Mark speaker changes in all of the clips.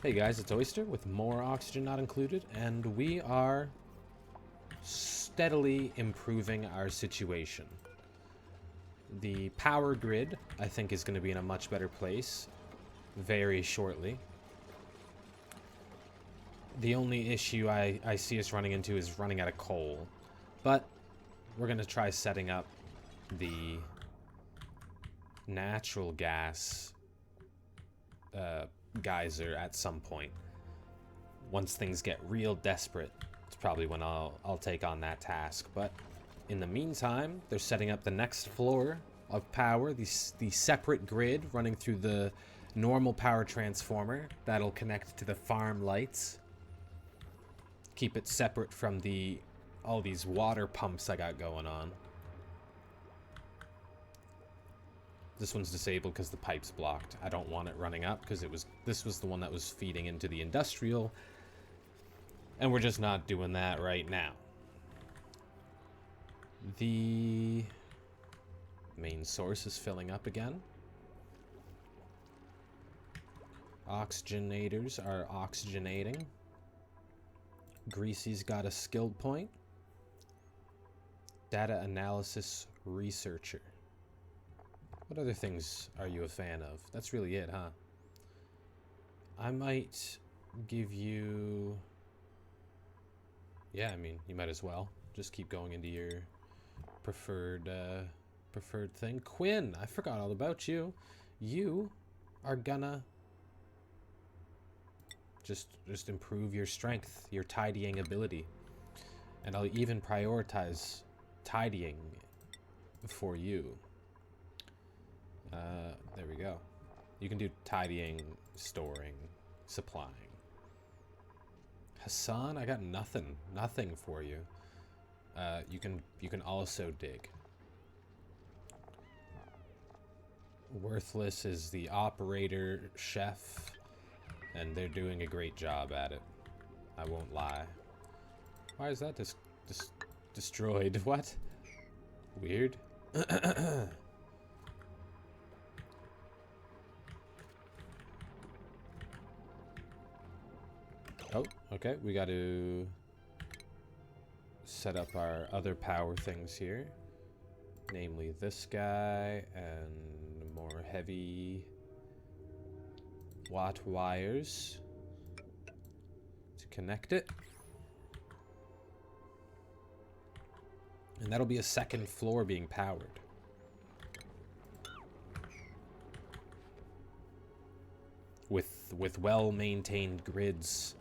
Speaker 1: Hey guys, it's Oyster with more oxygen not included, and we are steadily improving our situation. The power grid, I think, is going to be in a much better place very shortly. The only issue I see us running into is running out of coal, but we're going to try setting up the natural gas geyser at some point. Once things get real desperate, it's probably when I'll take on that task. But in the meantime, they're setting up the next floor of power, the separate grid running through the normal power transformer that'll connect to the farm lights. Keep it separate from all these water pumps I got going on. This one's disabled because the pipe's blocked. I don't want it running up because this was the one that was feeding into the industrial. And we're just not doing that right now. The main source is filling up again. Oxygenators are oxygenating. Greasy's got a skilled point. Data analysis researcher. What other things are you a fan of? That's really it, huh? I might give you... Yeah, I mean, you might as well. Just keep going into your preferred thing. Quinn, I forgot all about you. You are gonna just improve your strength, your tidying ability. And I'll even prioritize tidying for you. There we go. You can do tidying, storing, supplying. Hassan, I got nothing for you. You can also dig. Worthless is the operator chef, and they're doing a great job at it. I won't lie. Why is that destroyed? What? Weird. Oh, okay. We got to set up our other power things here. Namely this guy and more heavy watt wires to connect it. And that'll be a second floor being powered. With well-maintained grids.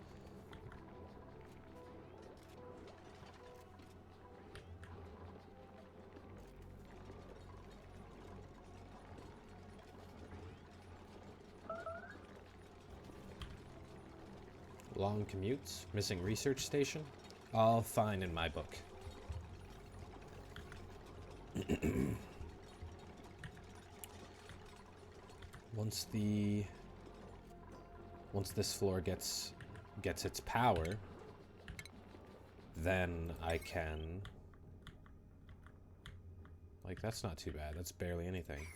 Speaker 1: Long commutes, missing research station, all fine in my book. Once this floor gets its power, then I can, like, that's not too bad. That's barely anything.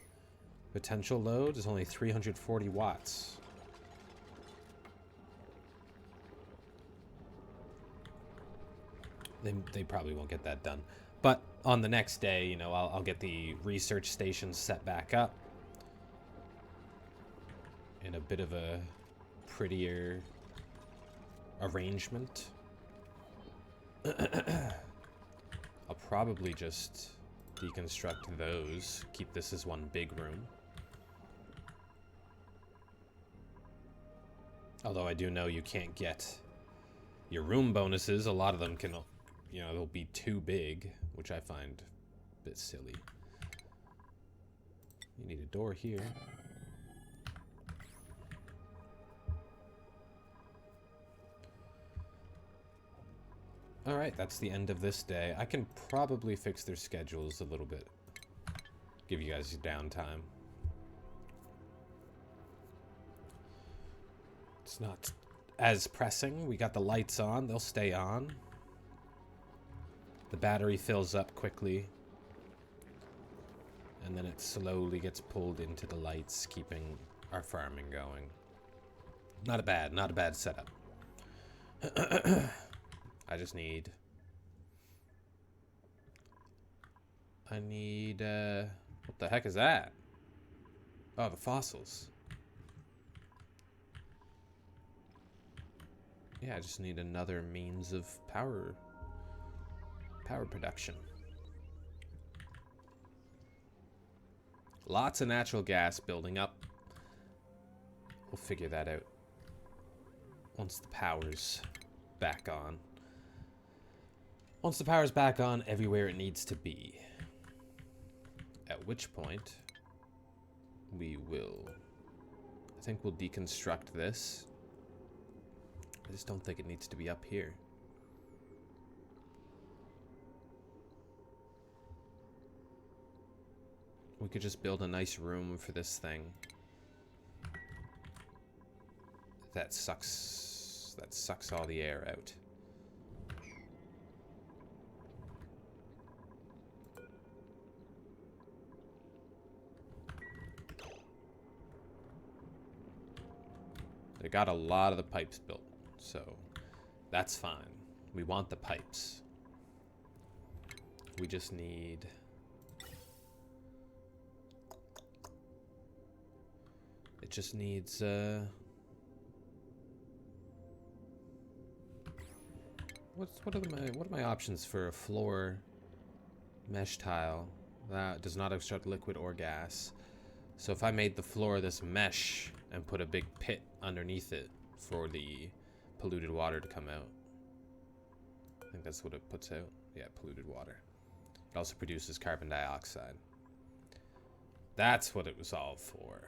Speaker 1: Potential load is only 340 watts. They probably won't get that done. But on the next day, you know, I'll get the research station set back up in a bit of a prettier arrangement. I'll probably just deconstruct those, keep this as one big room. Although I do know you can't get your room bonuses. A lot of them can, you know, they'll be too big, which I find a bit silly. You need a door here. Alright, that's the end of this day. I can probably fix their schedules a little bit. Give you guys downtime. It's not as pressing. We got the lights on. They'll stay on. The battery fills up quickly. And then it slowly gets pulled into the lights, keeping our farming going. Not a bad setup. I just need... what the heck is that? Oh, the fossils. Yeah, I just need another means of power production. Lots of natural gas building up. We'll figure that out once the power's back on. Once the power's back on everywhere it needs to be. At which point, we will... I think we'll deconstruct this. I just don't think it needs to be up here. We could just build a nice room for this thing. That sucks all the air out. They got a lot of the pipes built, so that's fine. We want the pipes. We just need... It just needs, what are my options for a floor mesh tile that does not obstruct liquid or gas? So if I made the floor this mesh and put a big pit underneath it for the polluted water to come out. I think that's what it puts out. Yeah, polluted water. It also produces carbon dioxide. That's what it was all for.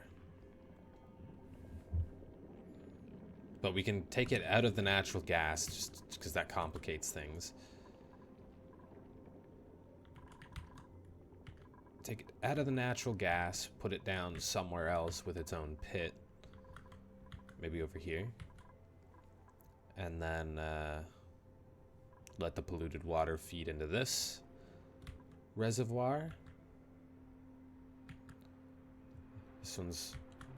Speaker 1: But we can take it out of the natural gas just because that complicates things. Take it out of the natural gas, put it down somewhere else with its own pit. Maybe over here. And then let the polluted water feed into this reservoir.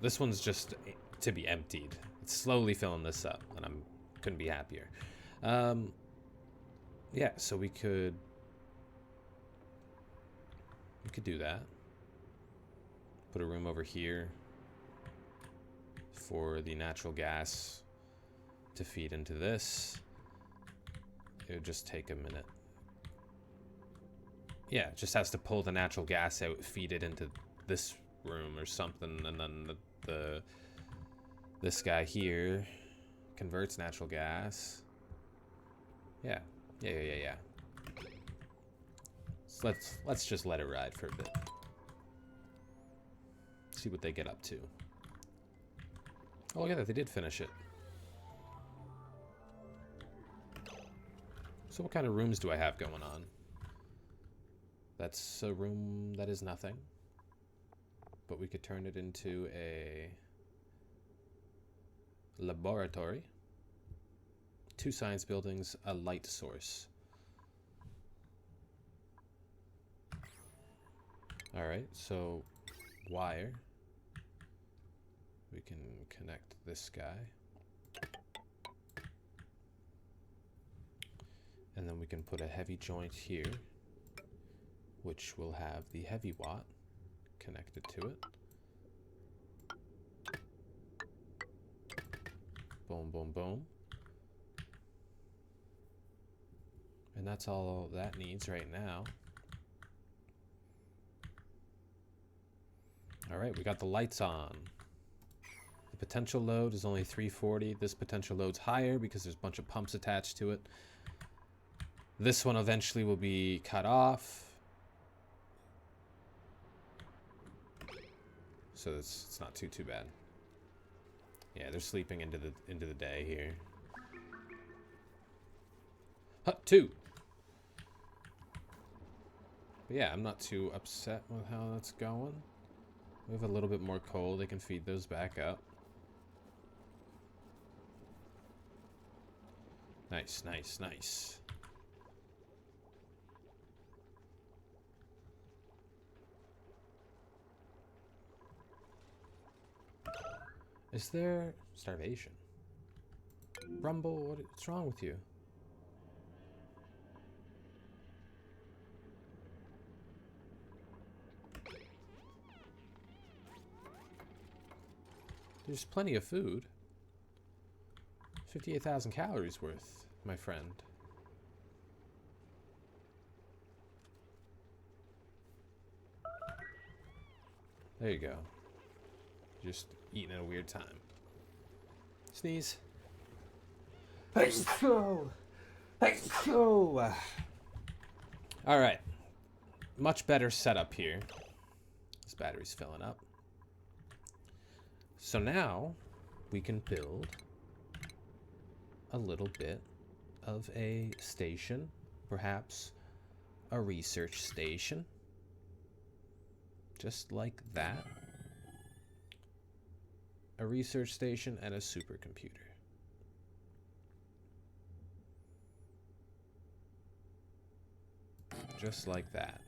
Speaker 1: This one's just to be emptied. It's slowly filling this up, and couldn't be happier. Yeah, so we could do that. Put a room over here for the natural gas to feed into this. It would just take a minute. Yeah, it just has to pull the natural gas out, feed it into this room or something, and then this guy here converts natural gas. Yeah. So let's just let it ride for a bit. See what they get up to. Oh, look at that, they did finish it. So what kind of rooms do I have going on? That's a room that is nothing. But we could turn it into a laboratory. 2 science buildings, a light source. Alright, so wire. We can connect this guy. And then we can put a heavy joint here, which will have the heavy watt connected to it. Boom, boom, boom. And that's all that needs right now. Alright, we got the lights on. The potential load is only 340. This potential load's higher because there's a bunch of pumps attached to it. This one eventually will be cut off. So it's not too bad. Yeah, they're sleeping into the day here. Hut 2. But yeah, I'm not too upset with how that's going. We have a little bit more coal. They can feed those back up. Nice, nice, nice. Is there starvation? Rumble, what's wrong with you? There's plenty of food. 58,000 calories worth, my friend. There you go. Just eating at a weird time. Sneeze. Alright. Much better setup here. This battery's filling up. So now we can build a little bit of a station, perhaps a research station, just like that. A research station and a supercomputer. Just like that.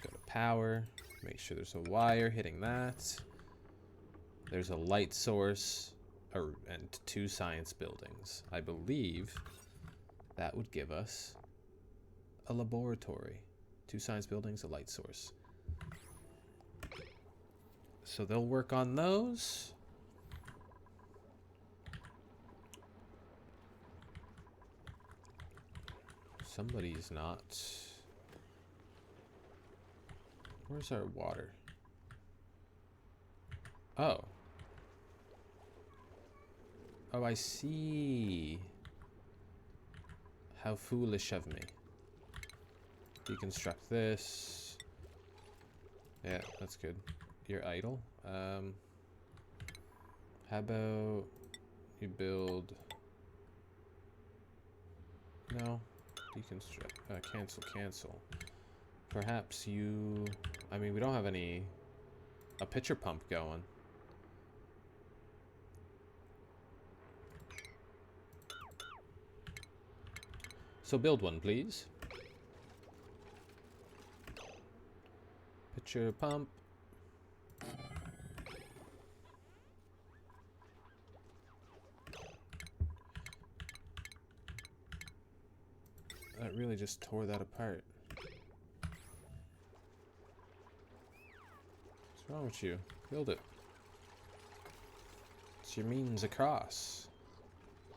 Speaker 1: Go to power, make sure there's a wire hitting that. There's a light source and 2 science buildings. I believe that would give us a laboratory. 2 science buildings, a light source. So they'll work on those. Somebody's not. Where's our water? Oh. Oh, I see. How foolish of me. Deconstruct this. Yeah, that's good. You're idle. How about you build... No. Deconstruct. Cancel. Perhaps you... I mean, we don't have a pitcher pump going. So build one, please. Pitcher pump. That really just tore that apart. What's wrong with you? Build it. It's your means across.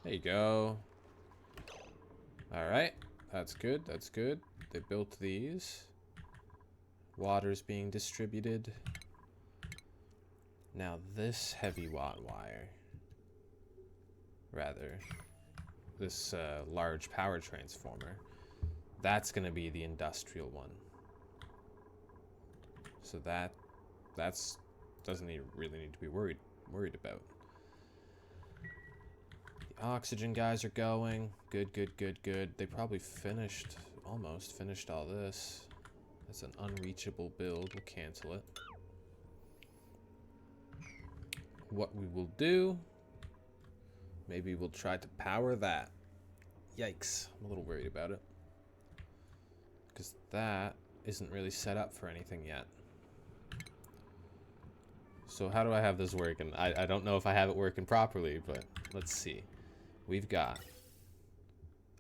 Speaker 1: There you go. Alright. That's good. That's good. They built these. Water's being distributed. Now this heavy watt wire. Rather. This large power transformer. That's going to be the industrial one. So that's doesn't really need to be worried about. The oxygen guys are going. Good. They probably almost finished all this. That's an unreachable build. We'll cancel it. What we will do, maybe we'll try to power that. Yikes, I'm a little worried about it. Because that isn't really set up for anything yet. So how do I have this working? I don't know if I have it working properly, but let's see. We've got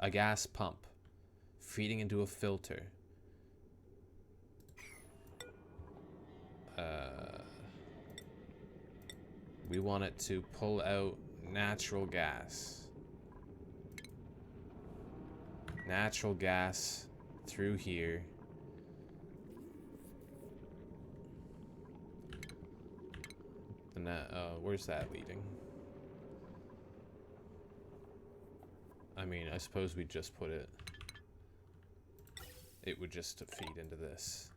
Speaker 1: a gas pump feeding into a filter. We want it to pull out natural gas. Natural gas through here. And where's that leading? I mean, I suppose we just put it... It would just feed into this.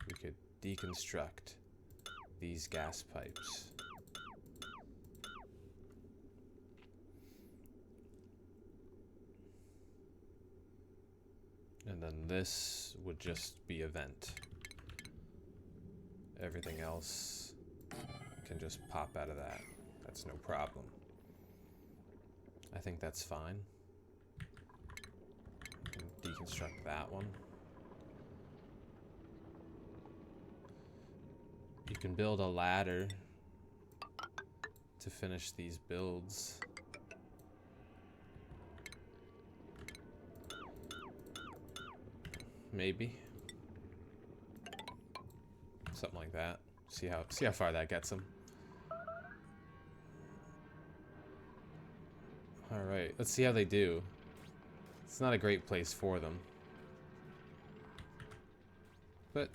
Speaker 1: We could deconstruct these gas pipes. And then this would just be a vent. Everything else can just pop out of that. That's no problem. I think that's fine. Deconstruct that one. You can build a ladder to finish these builds. maybe. Something like that. See how far that gets them. Alright, let's see how they do. It's not a great place for them. But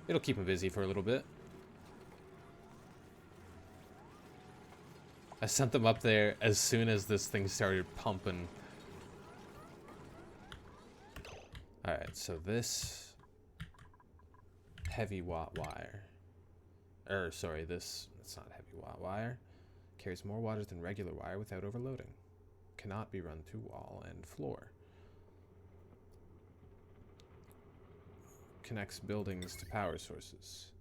Speaker 1: it'll keep them busy for a little bit. I sent them up there as soon as this thing started pumping. Alright, so this heavy watt wire. Sorry, it's not heavy watt wire. Carries more water than regular wire without overloading. Cannot be run through wall and floor. Connects buildings to power sources.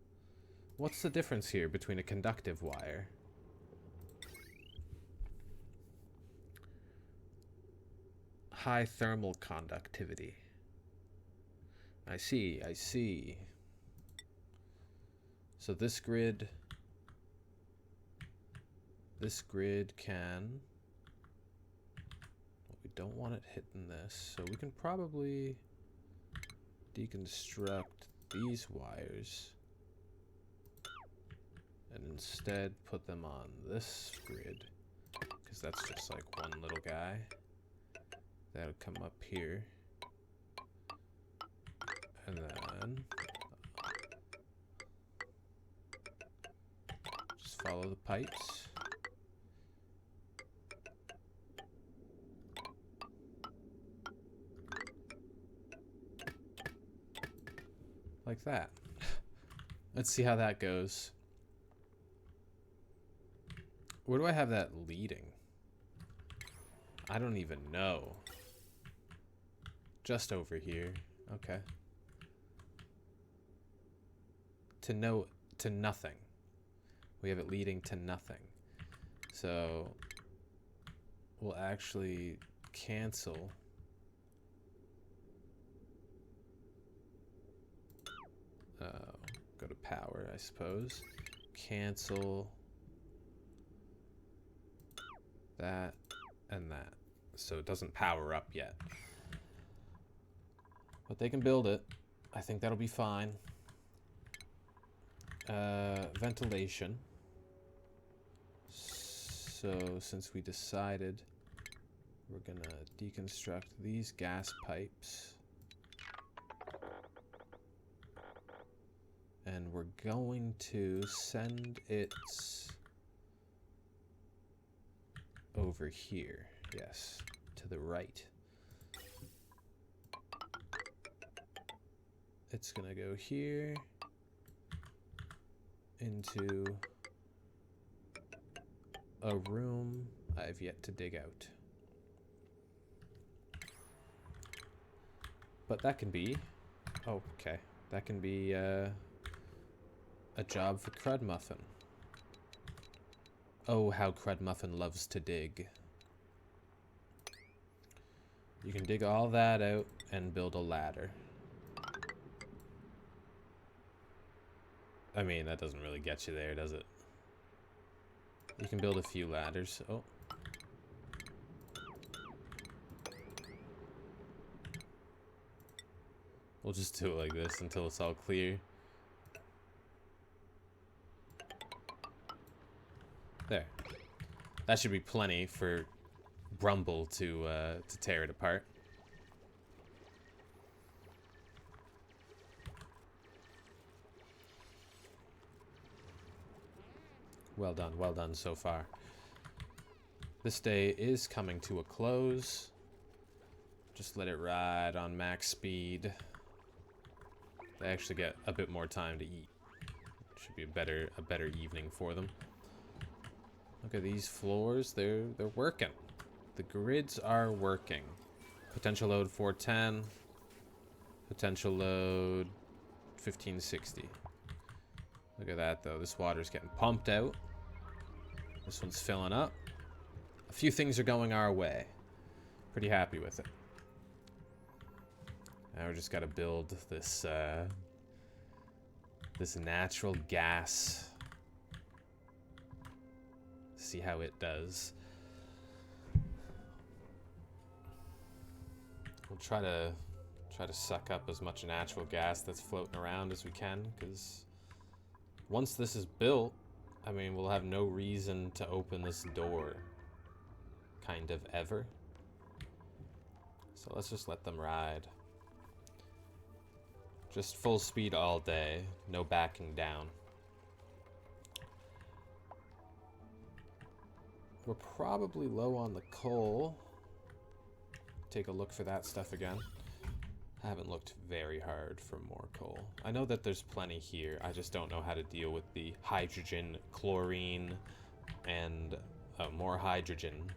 Speaker 1: What's the difference here between a conductive wire? High thermal conductivity. I see, I see. So this grid can, well, we don't want it hitting this, so we can probably deconstruct these wires and instead put them on this grid, because that's just like one little guy. That'll come up here. And then just follow the pipes. Like that. Let's see how that goes. Where do I have that leading? I don't even know. Just over here. Okay. To nothing. We have it leading to nothing. So we'll actually cancel go to power, I suppose. Cancel that and that. So it doesn't power up yet. But they can build it. I think that'll be fine. Ventilation. So since we decided we're gonna deconstruct these gas pipes, and we're going to send it over here. Yes, to the right. It's gonna go here into a room I've yet to dig out. But that can be, oh, okay, that can be a job for Crud Muffin. Oh, how Crud Muffin loves to dig. You can dig all that out and build a ladder. I mean, that doesn't really get you there, does it? You can build a few ladders. Oh. We'll just do it like this until it's all clear. There. That should be plenty for Brumble to tear it apart. Well done so far. This day is coming to a close. Just let it ride on max speed. They actually get a bit more time to eat. Should be a better evening for them. Look at these floors, they're working. The grids are working. Potential load 410. Potential load 1560. Look at that though, this water's getting pumped out. This one's filling up. A few things are going our way. Pretty happy with it. Now we just gotta build this this natural gas. See how it does. We'll try to Try to suck up as much natural gas that's floating around as we can, because once this is built, I mean, we'll have no reason to open this door. Kind of ever. So let's just let them ride. Just full speed all day. No backing down. We're probably low on the coal. Take a look for that stuff again. I haven't looked very hard for more coal. I know that there's plenty here. I just don't know how to deal with the hydrogen, chlorine, and more hydrogen.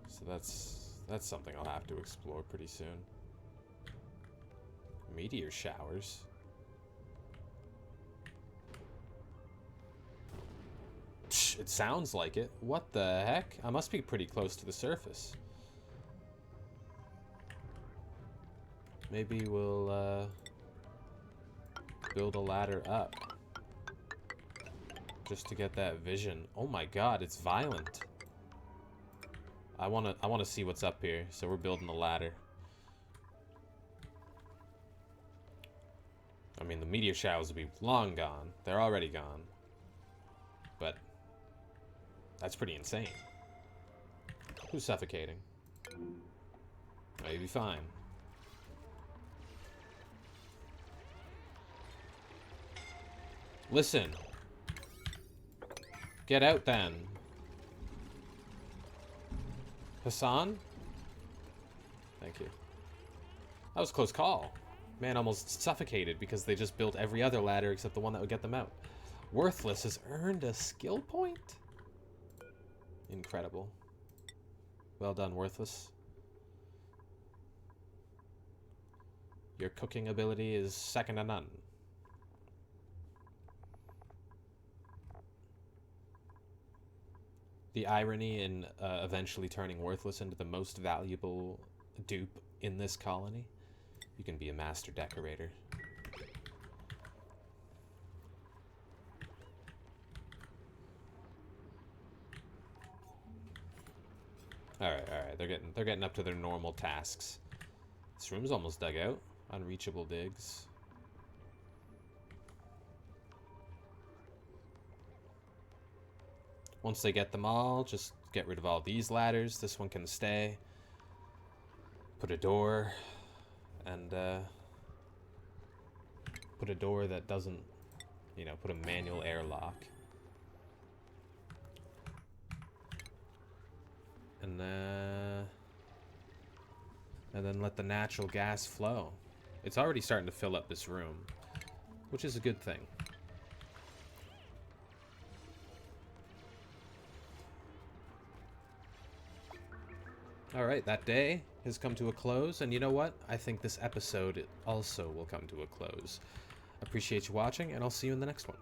Speaker 1: So that's something I'll have to explore pretty soon. Meteor showers. Psh, it sounds like it. What the heck? I must be pretty close to the surface. Maybe we'll build a ladder up just to get that vision. Oh my god, it's violent. I wanna see what's up here, so we're building a ladder. I mean, the meteor showers will be long gone. They're already gone. But that's pretty insane. Who's suffocating? Oh, you'll be fine. Listen. Get out then. Hassan? Thank you. That was a close call. Man almost suffocated because they just built every other ladder except the one that would get them out. Worthless has earned a skill point? Incredible. Well done, Worthless. Your cooking ability is second to none. The irony in eventually turning Worthless into the most valuable dupe in this colony. You can be a master decorator. Alright. They're getting up to their normal tasks. This room's almost dug out. Unreachable digs. Once they get them all, just get rid of all these ladders. This one can stay. Put a door. And, put a door that doesn't, you know, put a manual airlock. And then let the natural gas flow. It's already starting to fill up this room, which is a good thing. Alright, that day has come to a close, and you know what? I think this episode also will come to a close. Appreciate you watching, and I'll see you in the next one.